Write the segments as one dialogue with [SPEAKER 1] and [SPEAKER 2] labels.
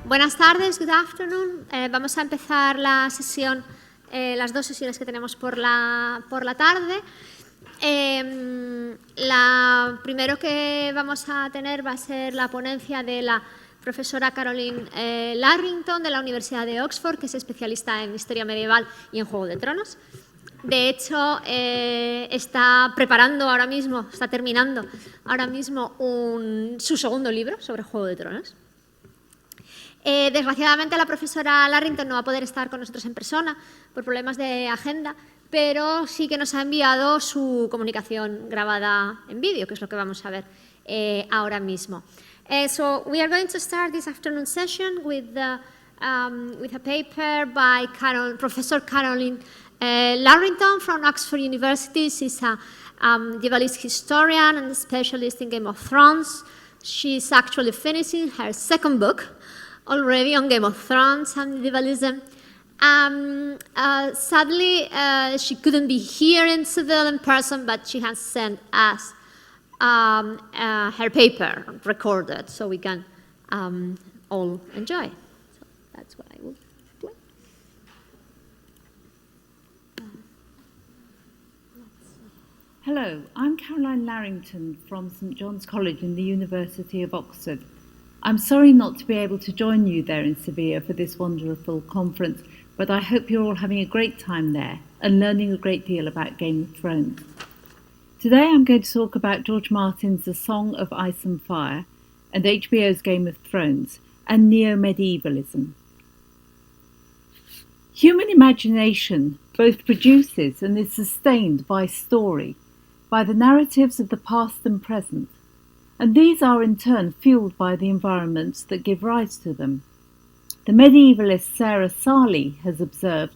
[SPEAKER 1] Buenas tardes, good afternoon. Vamos a empezar la sesión, las dos sesiones que tenemos por la tarde. La primero que vamos a tener va a ser la ponencia de la profesora Carolyne Larrington de la Universidad de Oxford, que es especialista en historia medieval y en Juego de Tronos. De hecho, está preparando ahora mismo, está terminando ahora mismo su segundo libro sobre Juego de Tronos. Desgraciadamente, la profesora Larrington no va a poder estar con nosotros en persona por problemas de agenda, pero sí que nos ha enviado su comunicación grabada en vídeo, que es lo que vamos a ver ahora mismo. So we are going to start this afternoon session with a paper by Professor Carolyne Larrington from Oxford University. She's a medievalist historian and a specialist in Game of Thrones. She's actually finishing her second book already on Game of Thrones and medievalism. Sadly, she couldn't be here in Seville in person, but she has sent us her paper recorded so we can all enjoy. So that's what I will do.
[SPEAKER 2] Hello, I'm Carolyne Larrington from St John's College in the University of Oxford. I'm sorry not to be able to join you there in Sevilla for this wonderful conference, but I hope you're all having a great time there and learning a great deal about Game of Thrones. Today I'm going to talk about George Martin's The Song of Ice and Fire and HBO's Game of Thrones and neo-medievalism. Human imagination both produces and is sustained by story, by the narratives of the past and present, and these are in turn fueled by the environments that give rise to them. The medievalist Sarah Sarli has observed,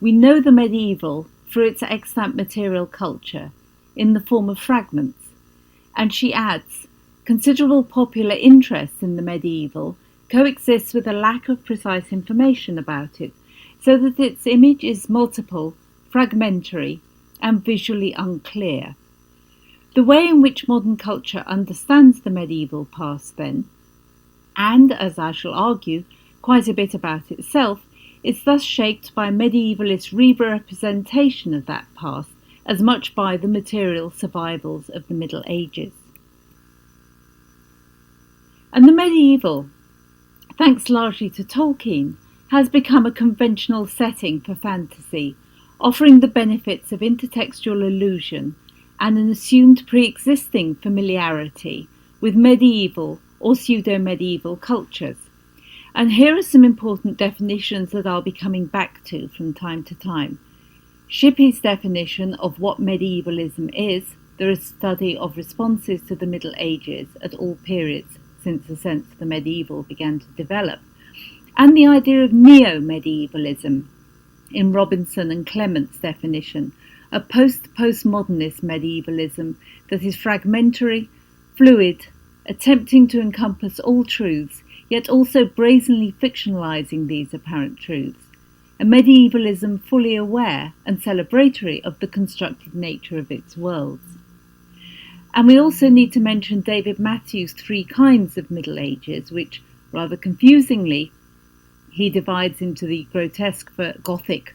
[SPEAKER 2] "We know the medieval through its extant material culture, in the form of fragments," and she adds, "Considerable popular interest in the medieval coexists with a lack of precise information about it, so that its image is multiple, fragmentary, and visually unclear." The way in which modern culture understands the medieval past then, and, as I shall argue, quite a bit about itself, is thus shaped by medievalist re-representation of that past as much by the material survivals of the Middle Ages. And the medieval, thanks largely to Tolkien, has become a conventional setting for fantasy, offering the benefits of intertextual illusion and an assumed pre-existing familiarity with medieval or pseudo-medieval cultures. And here are some important definitions that I'll be coming back to from time to time. Shippey's definition of what medievalism is, the study of responses to the Middle Ages at all periods since the sense of the medieval began to develop, and the idea of neo-medievalism in Robinson and Clement's definition, a postmodernist medievalism that is fragmentary, fluid, attempting to encompass all truths, yet also brazenly fictionalizing these apparent truths, a medievalism fully aware and celebratory of the constructed nature of its worlds. And we also need to mention David Matthews' three kinds of Middle Ages, which, rather confusingly, he divides into the grotesque for Gothic,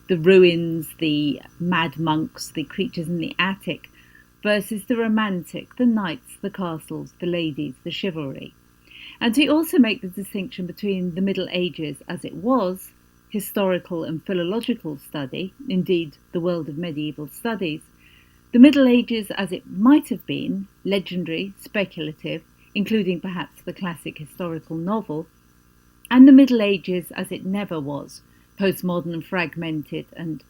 [SPEAKER 2] the ruins, the mad monks, the creatures in the attic, versus the romantic, the knights, the castles, the ladies, the chivalry. And he also makes the distinction between the Middle Ages as it was, historical and philological study, indeed the world of medieval studies, the Middle Ages as it might have been, legendary, speculative, including perhaps the classic historical novel, and the Middle Ages as it never was, postmodern and fragmented and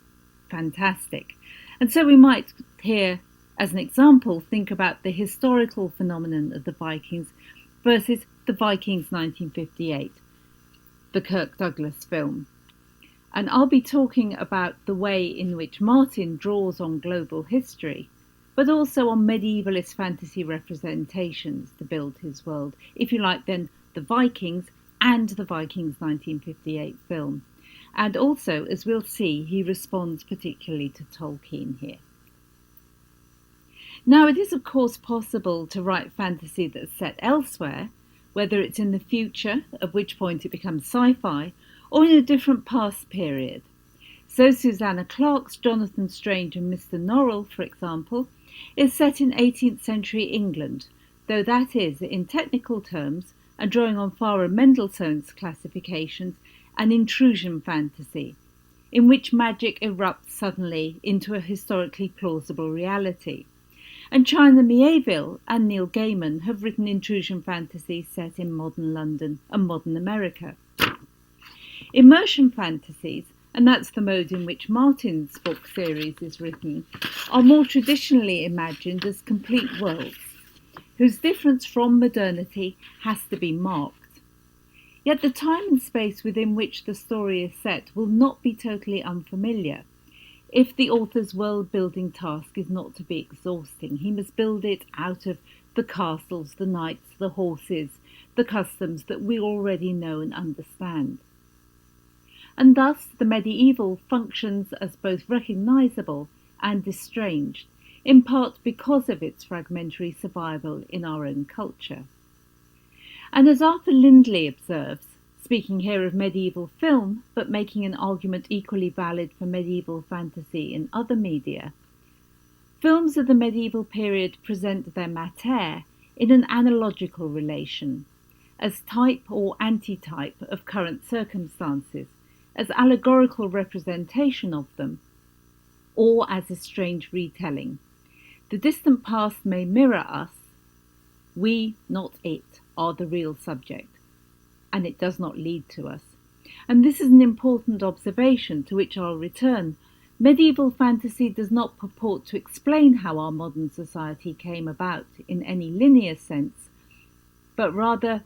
[SPEAKER 2] fantastic. And so we might here, as an example, think about the historical phenomenon of the Vikings versus the Vikings 1958, the Kirk Douglas film. And I'll be talking about the way in which Martin draws on global history, but also on medievalist fantasy representations to build his world. If you like, then the Vikings and the Vikings 1958 film. And also, as we'll see, he responds particularly to Tolkien here. Now, it is of course possible to write fantasy that's set elsewhere, whether it's in the future, at which point it becomes sci-fi, or in a different past period. So Susanna Clarke's Jonathan Strange and Mr. Norrell, for example, is set in 18th century England, though that is, in technical terms, and drawing on Farah Mendelssohn's classifications, an intrusion fantasy, in which magic erupts suddenly into a historically plausible reality. And China Miéville and Neil Gaiman have written intrusion fantasies set in modern London and modern America. Immersion fantasies, and that's the mode in which Martin's book series is written, are more traditionally imagined as complete worlds, whose difference from modernity has to be marked. Yet the time and space within which the story is set will not be totally unfamiliar. If the author's world-building task is not to be exhausting, he must build it out of the castles, the knights, the horses, the customs that we already know and understand. And thus the medieval functions as both recognisable and estranged, in part because of its fragmentary survival in our own culture. And as Arthur Lindley observes, speaking here of medieval film, but making an argument equally valid for medieval fantasy in other media, films of the medieval period present their mater in an analogical relation, as type or antitype of current circumstances, as allegorical representation of them, or as a strange retelling. The distant past may mirror us. We, not it, are the real subject, and it does not lead to us. And this is an important observation to which I'll return. Medieval fantasy does not purport to explain how our modern society came about in any linear sense, but rather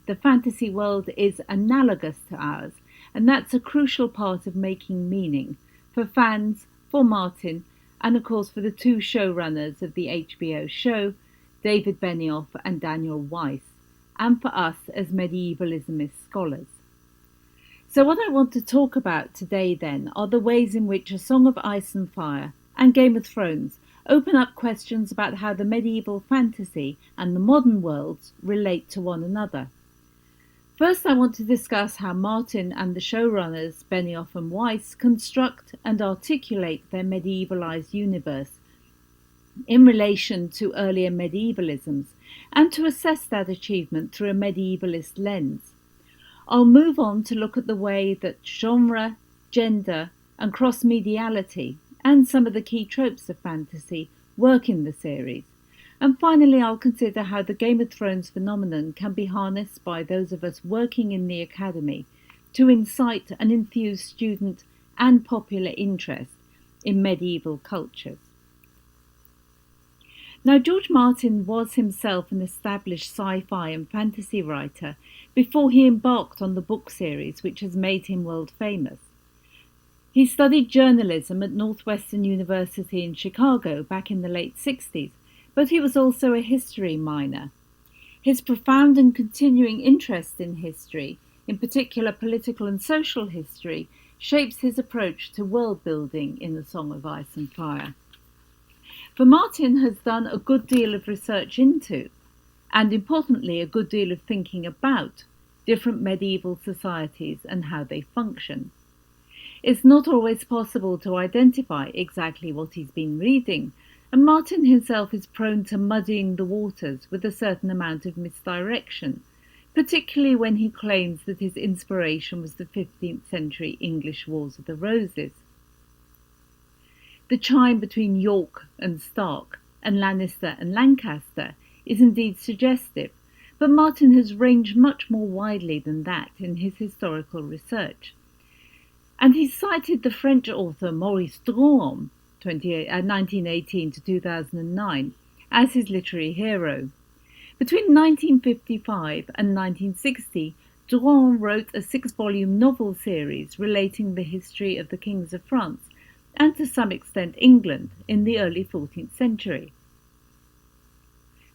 [SPEAKER 2] the fantasy world is analogous to ours, and that's a crucial part of making meaning for fans, for Martin, and of course for the two showrunners of the HBO show, David Benioff and Daniel Weiss, and for us as medievalismist scholars. So what I want to talk about today then are the ways in which A Song of Ice and Fire and Game of Thrones open up questions about how the medieval fantasy and the modern worlds relate to one another. First, I want to discuss how Martin and the showrunners, Benioff and Weiss, construct and articulate their medievalized universe in relation to earlier medievalisms, and to assess that achievement through a medievalist lens. I'll move on to look at the way that genre, gender, and cross-mediality, and some of the key tropes of fantasy, work in the series. And finally, I'll consider how the Game of Thrones phenomenon can be harnessed by those of us working in the academy to incite and infuse student and popular interest in medieval cultures. Now, George Martin was himself an established sci-fi and fantasy writer before he embarked on the book series which has made him world famous. He studied journalism at Northwestern University in Chicago back in the late 60s, but he was also a history minor. His profound and continuing interest in history, in particular political and social history, shapes his approach to world building in A Song of Ice and Fire. For Martin has done a good deal of research into, and importantly a good deal of thinking about, different medieval societies and how they function. It's not always possible to identify exactly what he's been reading, and Martin himself is prone to muddying the waters with a certain amount of misdirection, particularly when he claims that his inspiration was the 15th century English Wars of the Roses. The chime between York and Stark and Lannister and Lancaster is indeed suggestive, but Martin has ranged much more widely than that in his historical research. And he cited the French author Maurice Drouin, 1918 to 2009, as his literary hero. Between 1955 and 1960, Drouin wrote a 6-volume novel series relating the history of the kings of France, and to some extent England, in the early 14th century.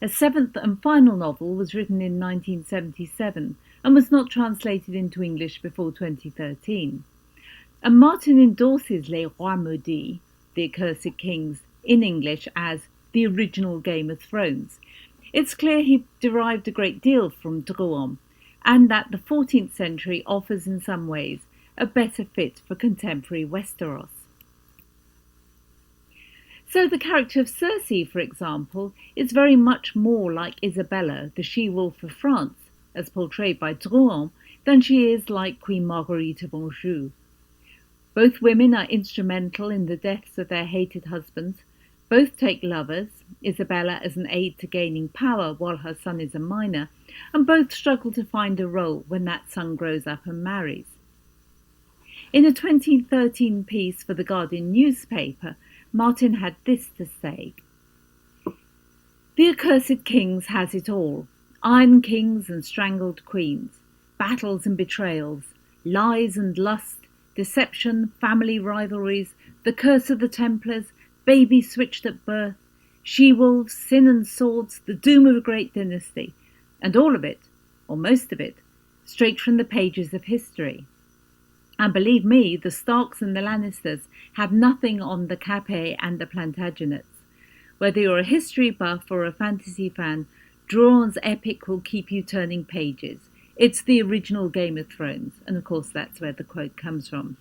[SPEAKER 2] A 7th and final novel was written in 1977 and was not translated into English before 2013. And Martin endorses Les Rois Maudits, the Accursed Kings, in English as the original Game of Thrones. It's clear he derived a great deal from Drouin, and that the 14th century offers in some ways a better fit for contemporary Westeros. So the character of Cersei, for example, is very much more like Isabella, the she-wolf of France, as portrayed by Drouin, than she is like Queen Marguerite of Anjou. Both women are instrumental in the deaths of their hated husbands. Both take lovers, Isabella as an aid to gaining power while her son is a minor, and both struggle to find a role when that son grows up and marries. In a 2013 piece for the Guardian newspaper, Martin had this to say: "The accursed kings has it all. Iron kings and strangled queens, battles and betrayals, lies and lust, deception, family rivalries, the curse of the Templars, babies switched at birth, she-wolves, sin and swords, the doom of a great dynasty, and all of it, or most of it, straight from the pages of history. And believe me, the Starks and the Lannisters have nothing on the Capet and the Plantagenets. Whether you're a history buff or a fantasy fan, Drouin's epic will keep you turning pages. It's the original Game of Thrones," and of course that's where the quote comes from.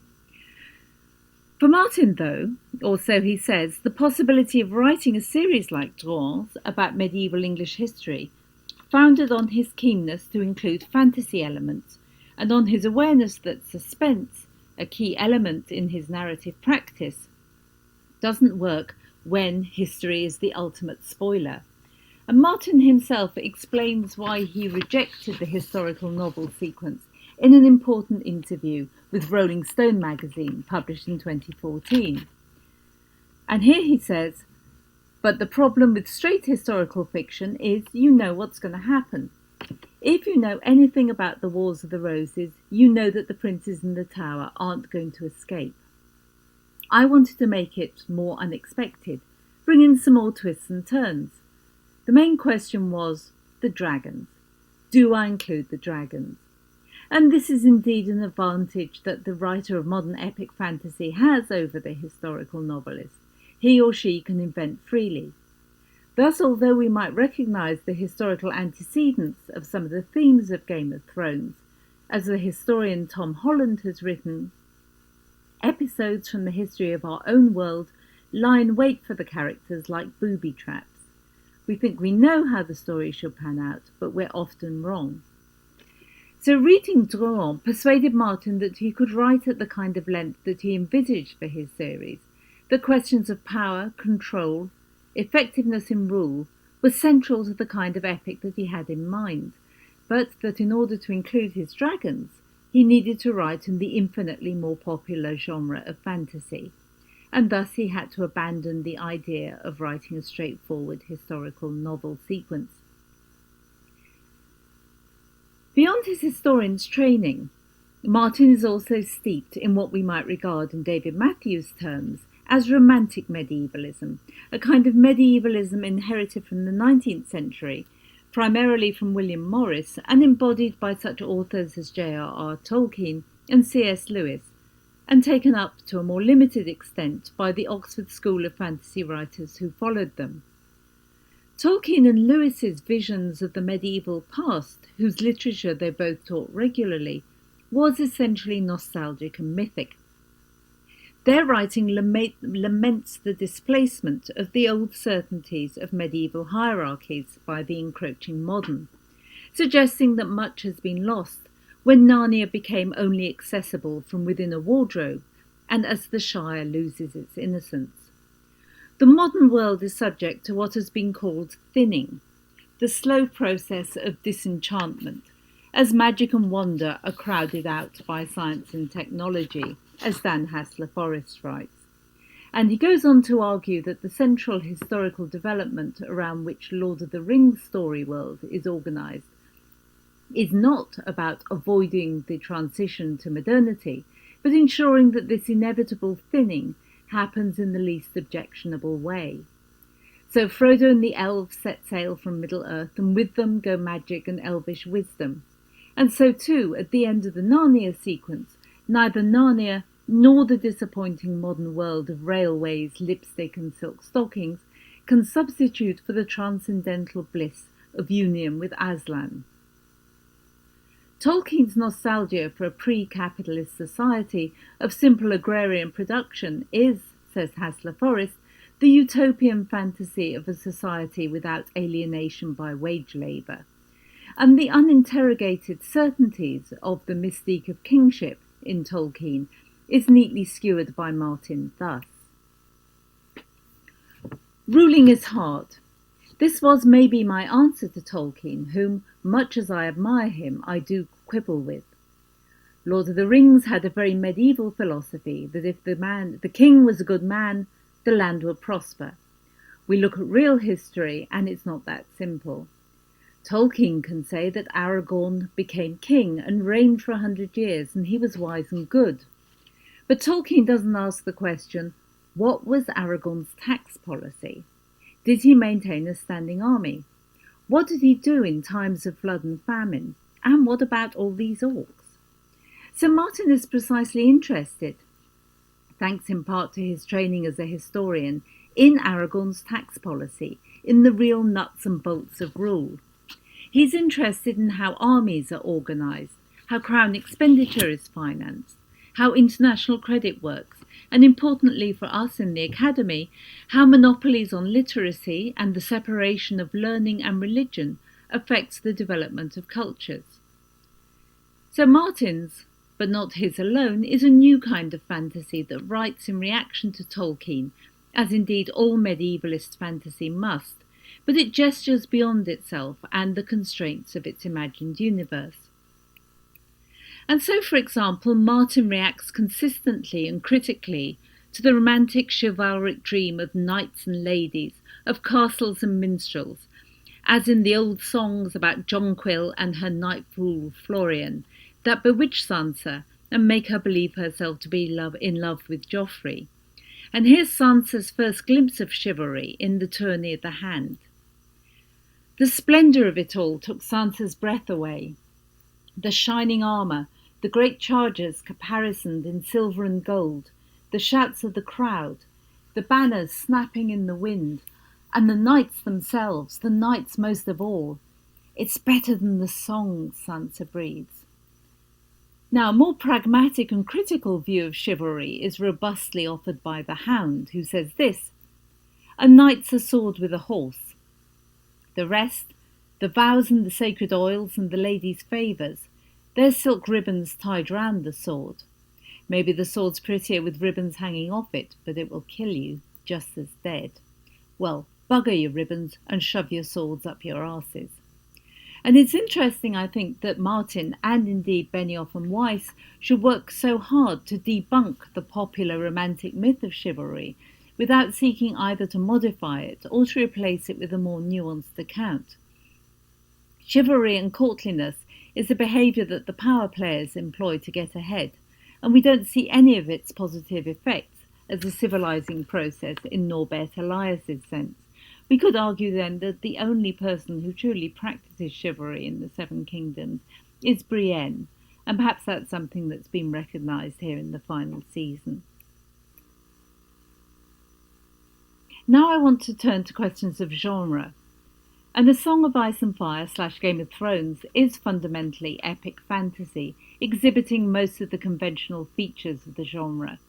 [SPEAKER 2] For Martin, though, or so he says, the possibility of writing a series like Drouin's about medieval English history, founded on his keenness to include fantasy elements, and on his awareness that suspense, a key element in his narrative practice, doesn't work when history is the ultimate spoiler. And Martin himself explains why he rejected the historical novel sequence in an important interview with Rolling Stone magazine, published in 2014. And here he says, "But the problem with straight historical fiction is you know what's going to happen. If you know anything about the Wars of the Roses, you know that the princes in the tower aren't going to escape. I wanted to make it more unexpected, bring in some more twists and turns. The main question was the dragons. Do I include the dragons? And this is indeed an advantage that the writer of modern epic fantasy has over the historical novelist. He or she can invent freely. Thus, although we might recognise the historical antecedents of some of the themes of Game of Thrones, as the historian Tom Holland has written, episodes from the history of our own world lie in wait for the characters like booby traps. We think we know how the story should pan out, but we're often wrong." So reading Drouin persuaded Martin that he could write at the kind of length that he envisaged for his series, that questions of power, control, effectiveness in rule was central to the kind of epic that he had in mind, but that in order to include his dragons, he needed to write in the infinitely more popular genre of fantasy, and thus he had to abandon the idea of writing a straightforward historical novel sequence. Beyond his historian's training, Martin is also steeped in what we might regard in David Matthews' terms as romantic medievalism, a kind of medievalism inherited from the 19th century, primarily from William Morris, and embodied by such authors as J.R.R. Tolkien and C.S. Lewis, and taken up to a more limited extent by the Oxford School of Fantasy writers who followed them. Tolkien and Lewis's visions of the medieval past, whose literature they both taught regularly, was essentially nostalgic and mythic. Their writing laments the displacement of the old certainties of medieval hierarchies by the encroaching modern, suggesting that much has been lost when Narnia became only accessible from within a wardrobe and as the Shire loses its innocence. The modern world is subject to what has been called thinning, the slow process of disenchantment, as magic and wonder are crowded out by science and technology, as Dan Hassler-Forrest writes. And he goes on to argue that the central historical development around which Lord of the Rings story world is organised is not about avoiding the transition to modernity, but ensuring that this inevitable thinning happens in the least objectionable way. So Frodo and the elves set sail from Middle-earth, and with them go magic and elvish wisdom. And so too, at the end of the Narnia sequence, neither Narnia nor the disappointing modern world of railways, lipstick and silk stockings can substitute for the transcendental bliss of union with Aslan. Tolkien's nostalgia for a pre-capitalist society of simple agrarian production is, says Hassler Forrest, the utopian fantasy of a society without alienation by wage labour, and the uninterrogated certainties of the mystique of kingship in Tolkien is neatly skewered by Martin thus. Ruling is hard. This was maybe my answer to Tolkien, whom, much as I admire him, I do quibble with. Lord of the Rings had a very medieval philosophy that if the king was a good man, the land would prosper. We look at real history and it's not that simple. Tolkien can say that Aragorn became king and reigned for 100 years and he was wise and good. But Tolkien doesn't ask the question, what was Aragorn's tax policy? Did he maintain a standing army? What did he do in times of flood and famine? And what about all these orcs? So Martin is precisely interested, thanks in part to his training as a historian, in Aragorn's tax policy, in the real nuts and bolts of rule. He's interested in how armies are organised, how crown expenditure is financed, how international credit works, and importantly for us in the academy, how monopolies on literacy and the separation of learning and religion affects the development of cultures. So Martin's, but not his alone, is a new kind of fantasy that writes in reaction to Tolkien, as indeed all medievalist fantasy must, but it gestures beyond itself and the constraints of its imagined universe. And so, for example, Martin reacts consistently and critically to the romantic chivalric dream of knights and ladies, of castles and minstrels, as in the old songs about Jonquil and her knight fool Florian, that bewitch Sansa and make her believe herself to be in love with Joffrey. And here's Sansa's first glimpse of chivalry in the tourney of the hand. The splendour of it all took Sansa's breath away. The shining armour, the great chargers caparisoned in silver and gold, the shouts of the crowd, the banners snapping in the wind, and the knights themselves, the knights most of all. It's better than the songs, Sansa breathes. Now, a more pragmatic and critical view of chivalry is robustly offered by the Hound, who says this: a knight's a sword with a horse. The rest, the vows and the sacred oils and the ladies' favours, they're silk ribbons tied round the sword. Maybe the sword's prettier with ribbons hanging off it, but it will kill you just as dead. Well, bugger your ribbons and shove your swords up your arses. And it's interesting, I think, that Martin and indeed Benioff and Weiss should work so hard to debunk the popular romantic myth of chivalry without seeking either to modify it or to replace it with a more nuanced account. Chivalry and courtliness is a behaviour that the power players employ to get ahead, and we don't see any of its positive effects as a civilising process in Norbert Elias's sense. We could argue then that the only person who truly practices chivalry in the Seven Kingdoms is Brienne, and perhaps that's something that's been recognised here in the final season. Now I want to turn to questions of genre. And A Song of Ice and Fire / Game of Thrones is fundamentally epic fantasy, exhibiting most of the conventional features of the genre.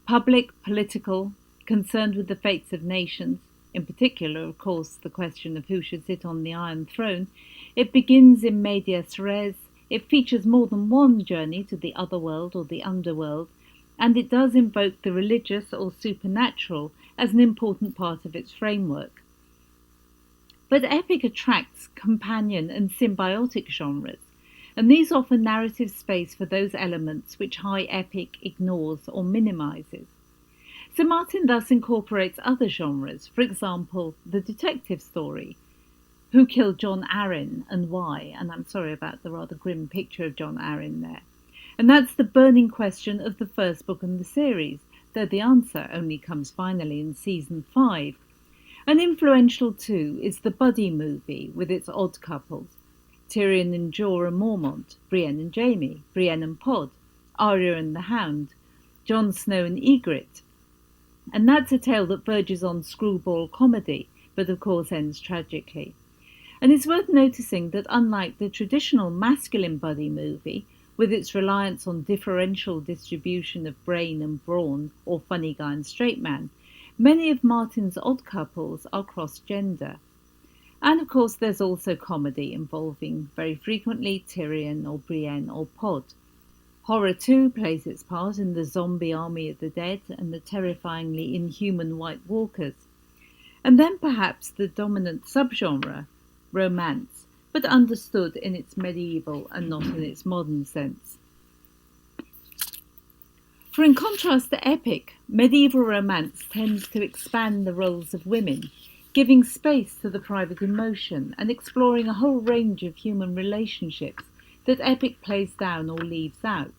[SPEAKER 2] Public, political, concerned with the fates of nations, in particular, of course, the question of who should sit on the Iron Throne, it begins in medias res, it features more than one journey to the otherworld or the underworld, and it does invoke the religious or supernatural as an important part of its framework. But epic attracts companion and symbiotic genres, and these offer narrative space for those elements which high epic ignores or minimises. So Martin thus incorporates other genres, for example, the detective story. Who killed John Arryn and why? And I'm sorry about the rather grim picture of John Arryn there. And that's the burning question of the first book in the series, though the answer only comes finally in season 5. And influential too is the buddy movie with its odd couples, Tyrion and Jorah Mormont, Brienne and Jaime, Brienne and Pod, Arya and the Hound, Jon Snow and Ygritte. And that's a tale that verges on screwball comedy, but of course ends tragically. And it's worth noticing that unlike the traditional masculine buddy movie, with its reliance on differential distribution of brain and brawn, or funny guy and straight man, many of Martin's odd couples are cross-gender. And of course there's also comedy involving very frequently Tyrion or Brienne or Pod. Horror too plays its part in the zombie army of the dead and the terrifyingly inhuman White Walkers. And then perhaps the dominant subgenre, romance, but understood in its medieval and not in its modern sense. For in contrast to epic, medieval romance tends to expand the roles of women, giving space to the private emotion and exploring a whole range of human relationships that epic plays down or leaves out.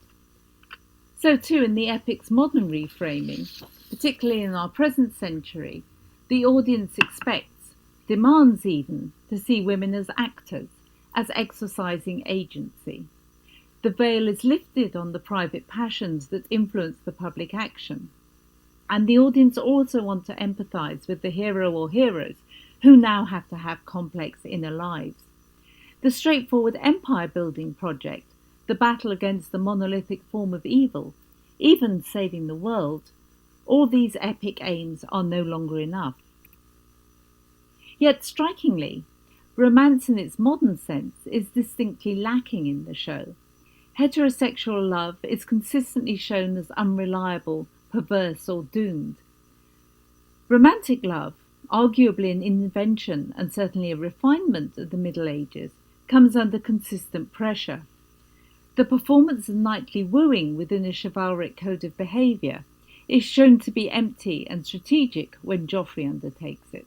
[SPEAKER 2] So too in the epic's modern reframing, particularly in our present century, the audience expects, demands even, to see women as actors, as exercising agency. The veil is lifted on the private passions that influence the public action. And the audience also want to empathise with the hero or heroes who now have to have complex inner lives. The straightforward empire-building project, the battle against the monolithic form of evil, even saving the world, all these epic aims are no longer enough. Yet strikingly, romance in its modern sense is distinctly lacking in the show. Heterosexual love is consistently shown as unreliable, perverse or doomed. Romantic love, arguably an invention and certainly a refinement of the Middle Ages, comes under consistent pressure. The performance of knightly wooing within a chivalric code of behaviour is shown to be empty and strategic when Joffrey undertakes it.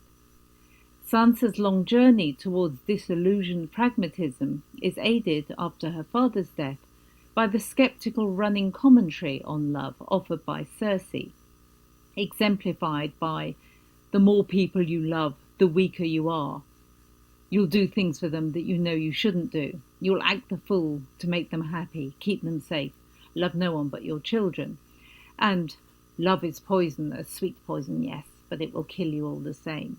[SPEAKER 2] Sansa's long journey towards disillusioned pragmatism is aided, after her father's death, by the sceptical running commentary on love offered by Cersei, exemplified by "the more people you love, the weaker you are. You'll do things for them that you know you shouldn't do. You'll act the fool to make them happy, keep them safe, love no one but your children. And love is poison, a sweet poison, yes, but it will kill you all the same."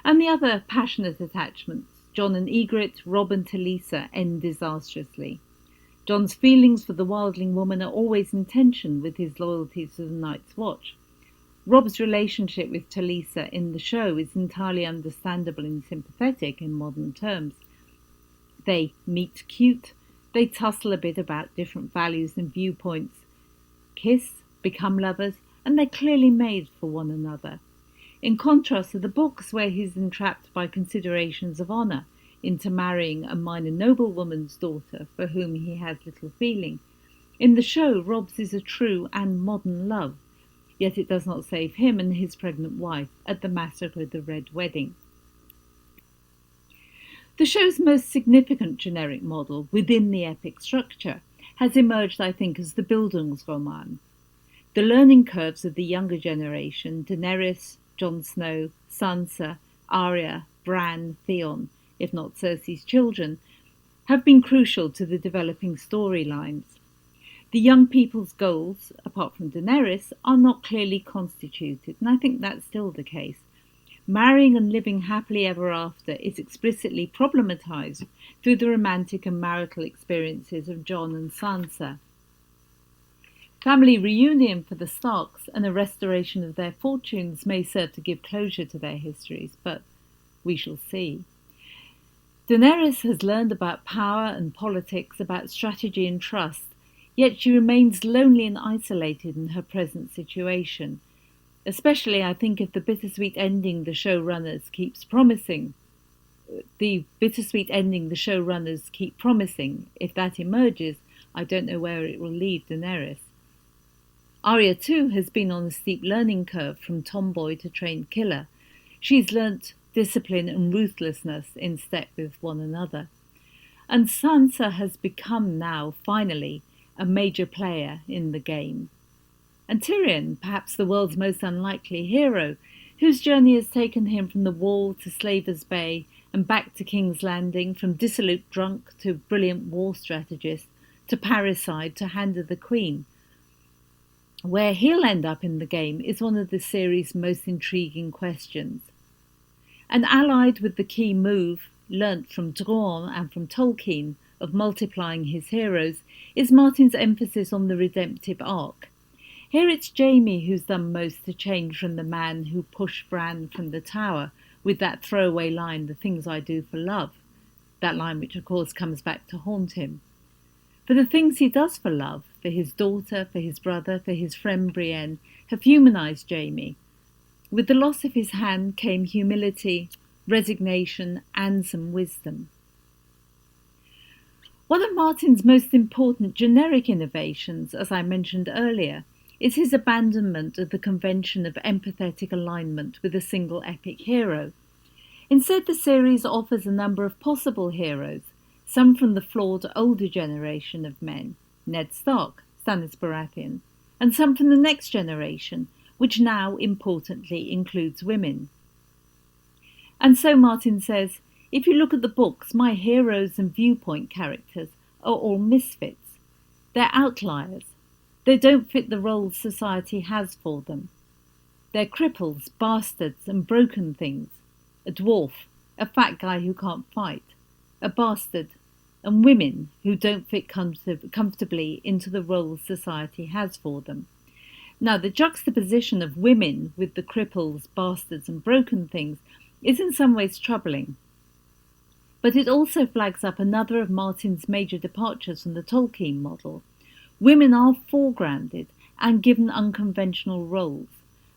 [SPEAKER 2] And the other passionate attachments, Jon and Ygritte, Robb and Talisa, end disastrously. Jon's feelings for the wildling woman are always in tension with his loyalty to the Night's Watch. Robb's relationship with Talisa in the show is entirely understandable and sympathetic in modern terms. They meet cute, they tussle a bit about different values and viewpoints, kiss, become lovers, and they're clearly made for one another. In contrast to the books, where he's entrapped by considerations of honour into marrying a minor noblewoman's daughter for whom he has little feeling. In the show, Robb's is a true and modern love, yet it does not save him and his pregnant wife at the massacre of the Red Wedding. The show's most significant generic model within the epic structure has emerged, I think, as the Bildungsroman. The learning curves of the younger generation, Daenerys, Jon Snow, Sansa, Arya, Bran, Theon, if not Cersei's children, have been crucial to the developing storylines. The young people's goals, apart from Daenerys, are not clearly constituted, and I think that's still the case. Marrying and living happily ever after is explicitly problematised through the romantic and marital experiences of Jon and Sansa. Family reunion for the Starks and a restoration of their fortunes may serve to give closure to their histories, but we shall see. Daenerys has learned about power and politics, about strategy and trust, yet she remains lonely and isolated in her present situation. Especially, I think, if the bittersweet ending the showrunners keep promising, if that emerges, I don't know where it will leave Daenerys. Arya too has been on a steep learning curve from tomboy to trained killer. She's learnt discipline and ruthlessness in step with one another. And Sansa has become now, finally, a major player in the game. And Tyrion, perhaps the world's most unlikely hero, whose journey has taken him from the Wall to Slaver's Bay and back to King's Landing, from dissolute drunk to brilliant war strategist, to parricide to Hand of the Queen. Where he'll end up in the game is one of the series' most intriguing questions. And allied with the key move, learnt from Drouin and from Tolkien of multiplying his heroes, is Martin's emphasis on the redemptive arc. Here it's Jaime who's done most to change from the man who pushed Bran from the tower with that throwaway line, "the things I do for love," that line which of course comes back to haunt him. For the things he does for love, for his daughter, for his brother, for his friend Brienne, have humanised Jaime. With the loss of his hand came humility, resignation, and some wisdom. One of Martin's most important generic innovations, as I mentioned earlier, is his abandonment of the convention of empathetic alignment with a single epic hero. Instead, the series offers a number of possible heroes, some from the flawed older generation of men, Ned Stark, Stannis Baratheon, and some from the next generation, which now, importantly, includes women. And so Martin says, if you look at the books, my heroes and viewpoint characters are all misfits. They're outliers. They don't fit the roles society has for them. They're cripples, bastards, and broken things. A dwarf, a fat guy who can't fight, a bastard, and women who don't fit comfortably into the roles society has for them. Now, the juxtaposition of women with the cripples, bastards, and broken things is in some ways troubling. But it also flags up another of Martin's major departures from the Tolkien model. Women are foregrounded and given unconventional roles,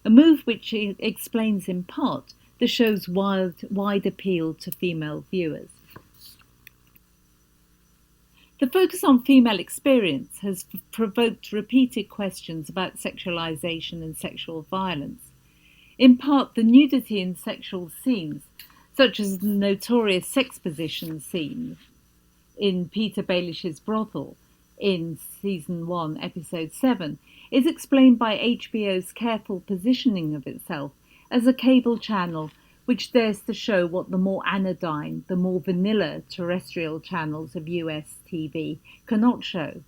[SPEAKER 2] a move which explains in part the show's wide appeal to female viewers. The focus on female experience has provoked repeated questions about sexualization and sexual violence. In part, the nudity in sexual scenes, such as the notorious sex position scene in Peter Baelish's brothel in Season 1, Episode 7, is explained by HBO's careful positioning of itself as a cable channel which dares to show what the more anodyne, the more vanilla terrestrial channels of US TV cannot show.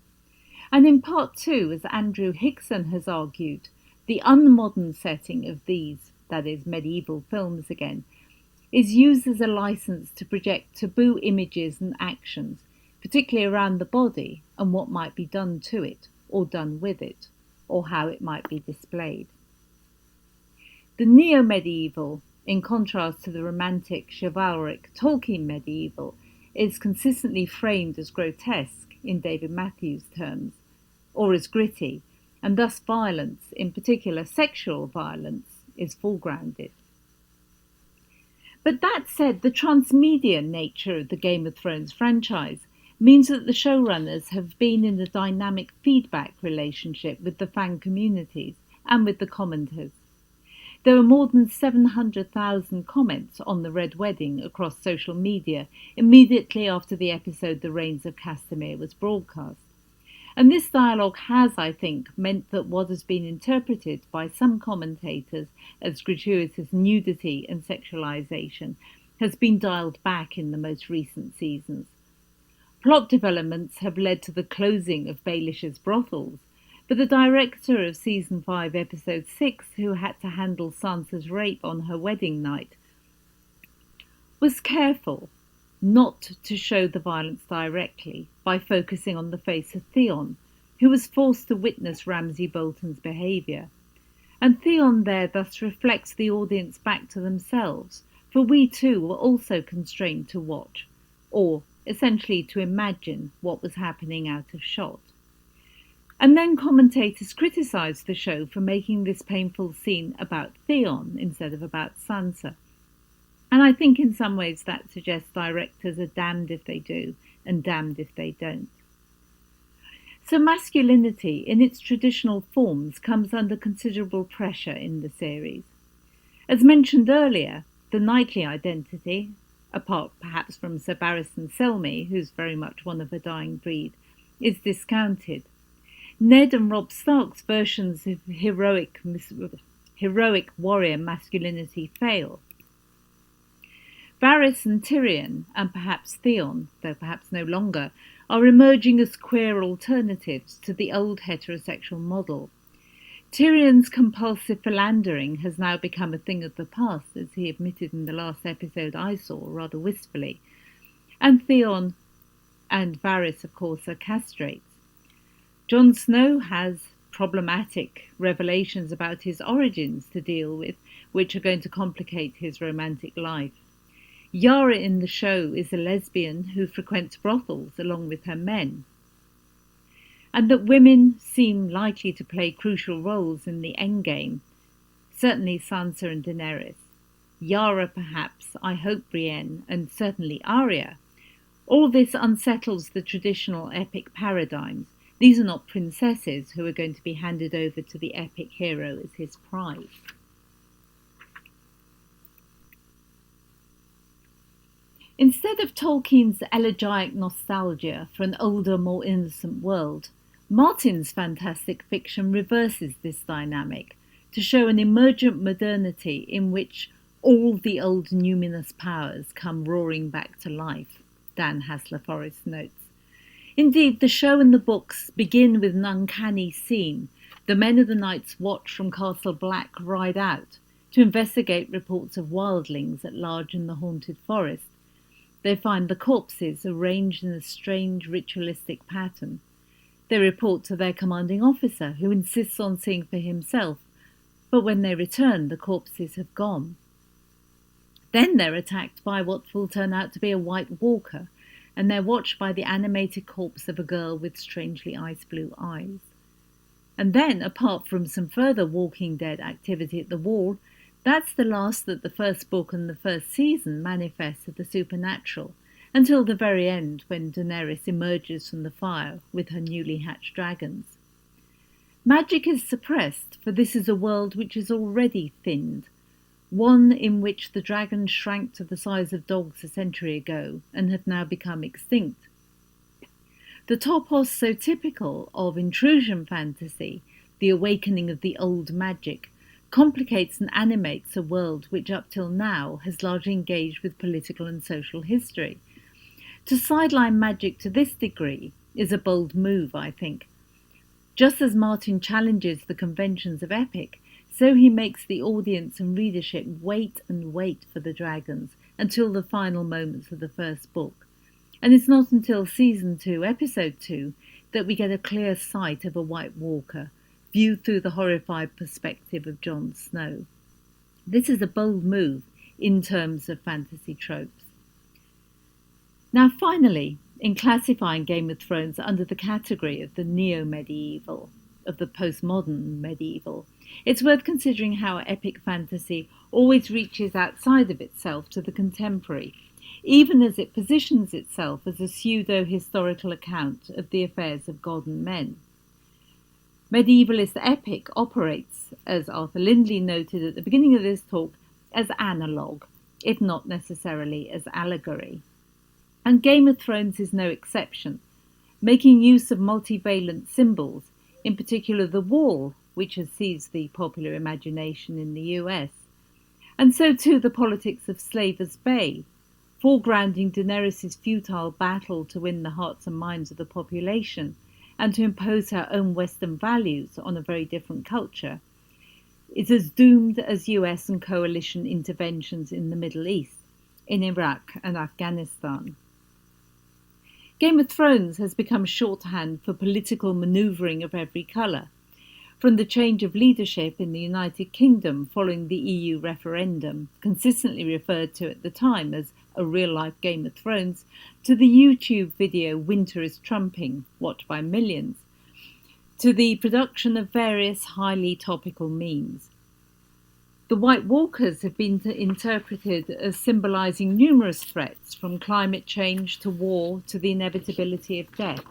[SPEAKER 2] And in part too, as Andrew Hickson has argued, the unmodern setting of these, that is, medieval films again, is used as a license to project taboo images and actions, particularly around the body and what might be done to it, or done with it, or how it might be displayed. The neo-medieval, in contrast to the romantic, chivalric Tolkien medieval, is consistently framed as grotesque in David Matthews' terms, or as gritty, and thus violence, in particular sexual violence, is foregrounded. But that said, the transmedia nature of the Game of Thrones franchise means that the showrunners have been in a dynamic feedback relationship with the fan communities and with the commenters. There were more than 700,000 comments on the Red Wedding across social media immediately after the episode The Reigns of Castamere was broadcast. And this dialogue has, I think, meant that what has been interpreted by some commentators as gratuitous nudity and sexualization has been dialed back in the most recent seasons. Plot developments have led to the closing of Baelish's brothels, but the director of Season 5, Episode 6, who had to handle Sansa's rape on her wedding night, was careful not to show the violence directly by focusing on the face of Theon, who was forced to witness Ramsay Bolton's behaviour. And Theon there thus reflects the audience back to themselves, for we too were also constrained to watch, or essentially to imagine what was happening out of shot. And then commentators criticised the show for making this painful scene about Theon instead of about Sansa. And I think in some ways that suggests directors are damned if they do and damned if they don't. So masculinity in its traditional forms comes under considerable pressure in the series. As mentioned earlier, the knightly identity, apart perhaps from Sir Barristan Selmy, who's very much one of a dying breed, is discounted. Ned and Robb Stark's versions of heroic warrior masculinity fail. Varys and Tyrion, and perhaps Theon, though perhaps no longer, are emerging as queer alternatives to the old heterosexual model. Tyrion's compulsive philandering has now become a thing of the past, as he admitted in the last episode I saw, rather wistfully, and Theon and Varys, of course, are castrates. Jon Snow has problematic revelations about his origins to deal with, which are going to complicate his romantic life. Yara in the show is a lesbian who frequents brothels along with her men. And that women seem likely to play crucial roles in the endgame, certainly Sansa and Daenerys. Yara perhaps, I hope Brienne, and certainly Arya. All this unsettles the traditional epic paradigms. These are not princesses who are going to be handed over to the epic hero as his prize. Instead of Tolkien's elegiac nostalgia for an older, more innocent world, Martin's fantastic fiction reverses this dynamic to show an emergent modernity in which all the old numinous powers come roaring back to life, Dan Hasler-Forrest notes. Indeed, the show and the books begin with an uncanny scene. The men of the Night's Watch from Castle Black ride out to investigate reports of wildlings at large in the haunted forest. They find the corpses arranged in a strange ritualistic pattern. They report to their commanding officer, who insists on seeing for himself, but when they return, the corpses have gone. Then they're attacked by what will turn out to be a White Walker, and they're watched by the animated corpse of a girl with strangely ice-blue eyes. And then, apart from some further Walking Dead activity at the Wall, that's the last that the first book and the first season manifests of the supernatural, until the very end when Daenerys emerges from the fire with her newly hatched dragons. Magic is suppressed, for this is a world which is already thinned, one in which the dragons shrank to the size of dogs a century ago and have now become extinct. The topos so typical of intrusion fantasy, the awakening of the old magic, complicates and animates a world which up till now has largely engaged with political and social history. To sideline magic to this degree is a bold move, I think. Just as Martin challenges the conventions of epic, so he makes the audience and readership wait and wait for the dragons until the final moments of the first book. And it's not until Season 2, Episode 2, that we get a clear sight of a White Walker, viewed through the horrified perspective of Jon Snow. This is a bold move in terms of fantasy tropes. Now finally, in classifying Game of Thrones under the category of the neo-medieval, of the postmodern medieval, it's worth considering how epic fantasy always reaches outside of itself to the contemporary, even as it positions itself as a pseudo-historical account of the affairs of God and men. Medievalist epic operates, as Arthur Lindley noted at the beginning of this talk, as analogue, if not necessarily as allegory. And Game of Thrones is no exception, making use of multivalent symbols, in particular the wall, which has seized the popular imagination in the US, and so too the politics of Slaver's Bay, foregrounding Daenerys' futile battle to win the hearts and minds of the population, and to impose her own Western values on a very different culture, is as doomed as US and coalition interventions in the Middle East, in Iraq and Afghanistan. Game of Thrones has become shorthand for political manoeuvring of every colour, from the change of leadership in the United Kingdom following the EU referendum, consistently referred to at the time as a real-life Game of Thrones, to the YouTube video Winter is Trumping, watched by millions, to the production of various highly topical memes. The White Walkers have been interpreted as symbolising numerous threats, from climate change to war to the inevitability of death.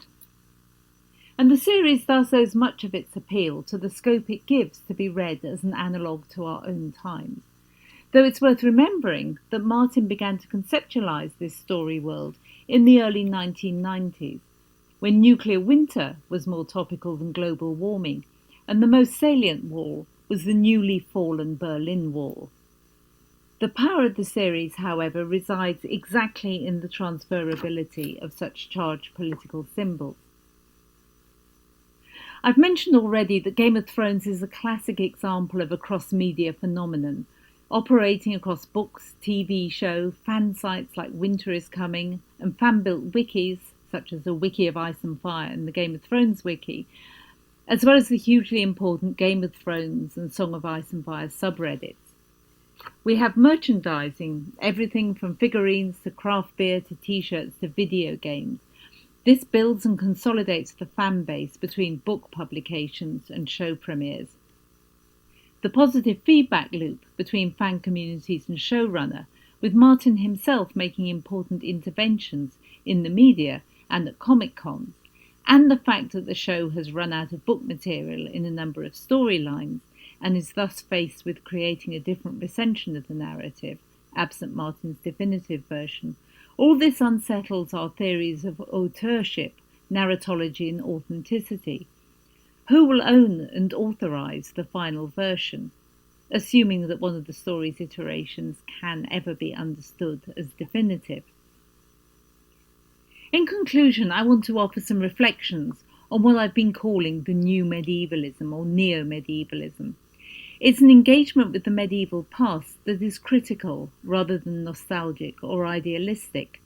[SPEAKER 2] And the series thus owes much of its appeal to the scope it gives to be read as an analogue to our own times. Though it's worth remembering that Martin began to conceptualise this story world in the early 1990s, when nuclear winter was more topical than global warming, and the most salient wall was the newly fallen Berlin Wall. The power of the series, however, resides exactly in the transferability of such charged political symbols. I've mentioned already that Game of Thrones is a classic example of a cross-media phenomenon, operating across books, TV show, fan sites like Winter is Coming, and fan-built wikis, such as the Wiki of Ice and Fire and the Game of Thrones wiki, as well as the hugely important Game of Thrones and Song of Ice and Fire subreddits. We have merchandising, everything from figurines to craft beer to t-shirts to video games. This builds and consolidates the fan base between book publications and show premieres. The positive feedback loop between fan communities and showrunner, with Martin himself making important interventions in the media and at Comic-Cons, and the fact that the show has run out of book material in a number of storylines and is thus faced with creating a different recension of the narrative, absent Martin's definitive version. All this unsettles our theories of authorship, narratology and authenticity. Who will own and authorise the final version, assuming that one of the story's iterations can ever be understood as definitive? In conclusion, I want to offer some reflections on what I've been calling the new medievalism or neo-medievalism. It's an engagement with the medieval past that is critical rather than nostalgic or idealistic,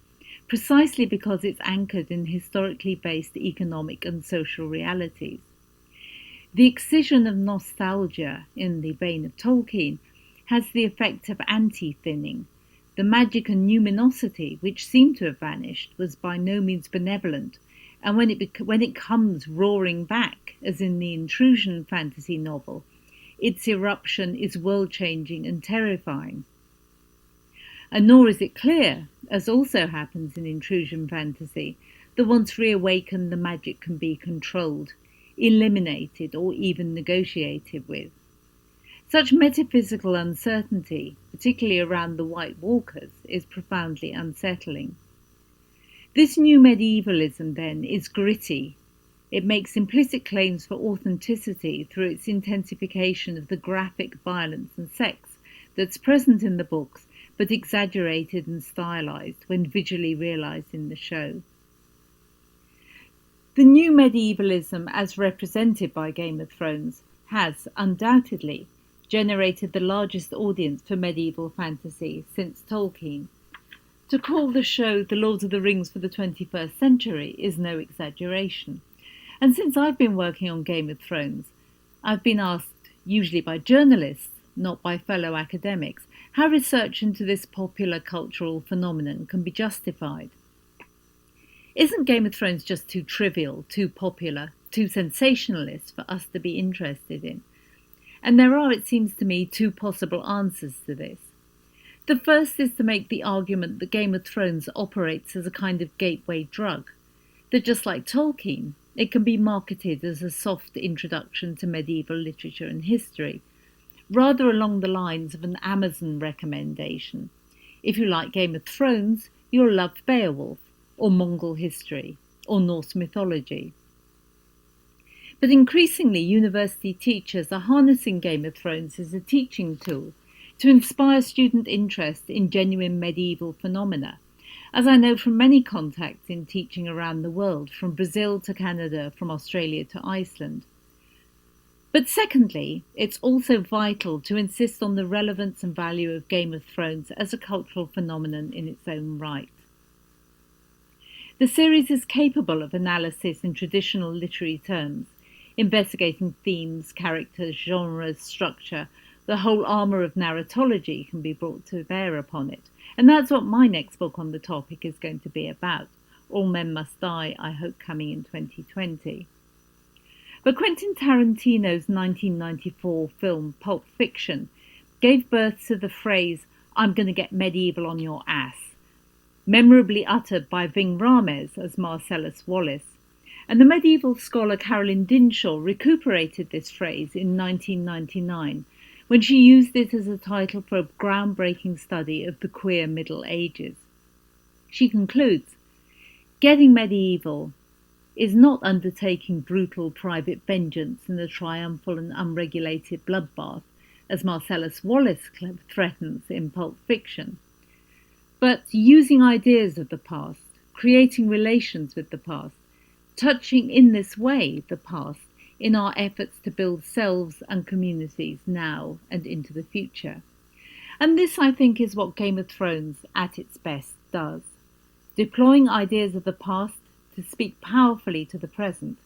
[SPEAKER 2] precisely because it's anchored in historically based economic and social realities. The excision of nostalgia, in the vein of Tolkien, has the effect of anti-thinning. The magic and numinosity, which seemed to have vanished, was by no means benevolent, and when it comes roaring back, as in the Intrusion fantasy novel, its eruption is world-changing and terrifying. And nor is it clear, as also happens in Intrusion fantasy, that once reawakened the magic can be controlled, eliminated or even negotiated with. Such metaphysical uncertainty, particularly around the White Walkers, is profoundly unsettling. This new medievalism, then, is gritty. It makes implicit claims for authenticity through its intensification of the graphic violence and sex that's present in the books, but exaggerated and stylized when visually realized in the show. The new medievalism, as represented by Game of Thrones, has undoubtedly generated the largest audience for medieval fantasy since Tolkien. To call the show The Lord of the Rings for the 21st century is no exaggeration. And since I've been working on Game of Thrones, I've been asked, usually by journalists, not by fellow academics, how research into this popular cultural phenomenon can be justified. Isn't Game of Thrones just too trivial, too popular, too sensationalist for us to be interested in? And there are, it seems to me, two possible answers to this. The first is to make the argument that Game of Thrones operates as a kind of gateway drug, that just like Tolkien, it can be marketed as a soft introduction to medieval literature and history, rather along the lines of an Amazon recommendation. If you like Game of Thrones, you'll love Beowulf, or Mongol history, or Norse mythology. But increasingly, university teachers are harnessing Game of Thrones as a teaching tool to inspire student interest in genuine medieval phenomena, as I know from many contacts in teaching around the world, from Brazil to Canada, from Australia to Iceland. But secondly, it's also vital to insist on the relevance and value of Game of Thrones as a cultural phenomenon in its own right. The series is capable of analysis in traditional literary terms, investigating themes, characters, genres, structure. The whole armour of narratology can be brought to bear upon it. And that's what my next book on the topic is going to be about. All Men Must Die, I hope coming in 2020. But Quentin Tarantino's 1994 film Pulp Fiction gave birth to the phrase, "I'm going to get medieval on your ass," memorably uttered by Ving Rhames as Marcellus Wallace. And the medieval scholar Carolyne Dinshaw recuperated this phrase in 1999, when she used it as a title for a groundbreaking study of the queer Middle Ages. She concludes, "Getting medieval is not undertaking brutal private vengeance in a triumphal and unregulated bloodbath, as Marcellus Wallace threatens in Pulp Fiction, but using ideas of the past, creating relations with the past, touching in this way the past in our efforts to build selves and communities now and into the future." And this, I think, is what Game of Thrones at its best does. Deploying ideas of the past to speak powerfully to the present,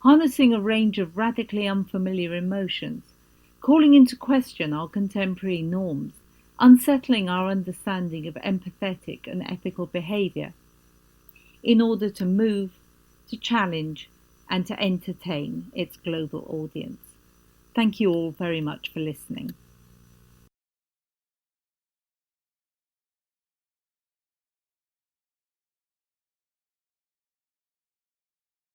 [SPEAKER 2] harnessing a range of radically unfamiliar emotions, calling into question our contemporary norms, unsettling our understanding of empathetic and ethical behaviour, in order to move, to challenge, and to entertain its global audience. Thank you all very much for listening.